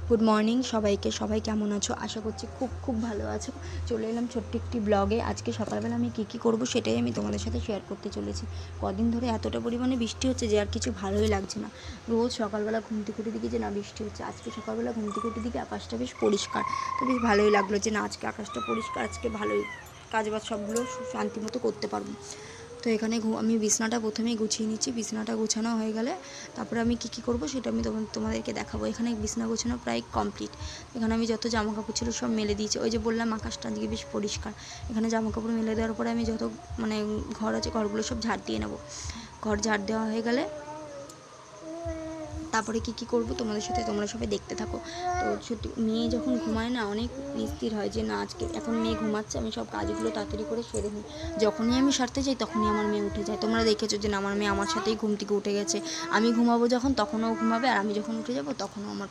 Good morning সবাইকে। সবাই কেমন আছো? আশা করছি খুব খুব ভালো আছো। চলে এলাম ছোট্ট একটি ব্লগে। আজকে সকালবেলা আমি কী করব সেটাই আমি তোমাদের সাথে শেয়ার করতে চলেছি। কদিন ধরে এতটা পরিমাণে বৃষ্টি হচ্ছে যে আর কিছু ভালোই লাগছে না। রোজ সকালবেলা ঘুম থেকে উঠে দিকে যে না বৃষ্টি হচ্ছে, আজকে সকালবেলা ঘুম থেকে উঠে দিকে আকাশটা বেশ পরিষ্কার। তো বেশ ভালোই লাগলো যে না আজকে আকাশটা পরিষ্কার, আজকে ভালোই কাজবাজ সবগুলো শান্তি মতো করতে পারবো। তো এখানে আমি বিছনাটা প্রথমেই গুছিয়ে নিচ্ছি। বিছনাটা গোছানো হয়ে গেলে তারপরে আমি কী করব সেটা আমি তোমাদেরকে দেখাবো। এখানে বিছনা গোছানো প্রায় কমপ্লিট। এখানে আমি যত জামা কাপড় ছিল সব মেলে দিয়েছি। ওই যে বললাম আকাশটা আজকে বেশ পরিষ্কার। এখানে জামা কাপড় মেলে দেওয়ার পরে আমি যত ঘর আছে ঘরগুলো সব ঝাড় দিয়ে নেবো। ঘর ঝাড় দেওয়া হয়ে গেলে তারপরে কী করব তোমাদের সাথে তোমরা সবাই দেখতে থাকো। তো সত্যি মেয়ে যখন ঘুমায় না অনেক নিস্তির হয় যে না আজকে এখন মেয়ে ঘুমাচ্ছে, আমি সব কাজগুলো তাড়াতাড়ি করে সেরে নিই। যখনই আমি সারতে যাই তখনই আমার মেয়ে উঠে যায়। তোমরা দেখেছো যে না আমার মেয়ে আমার সাথেই ঘুম থেকে উঠে গেছে। আমি ঘুমাবো যখন তখনও ঘুমাবে, আর আমি যখন উঠে যাব তখনও আমার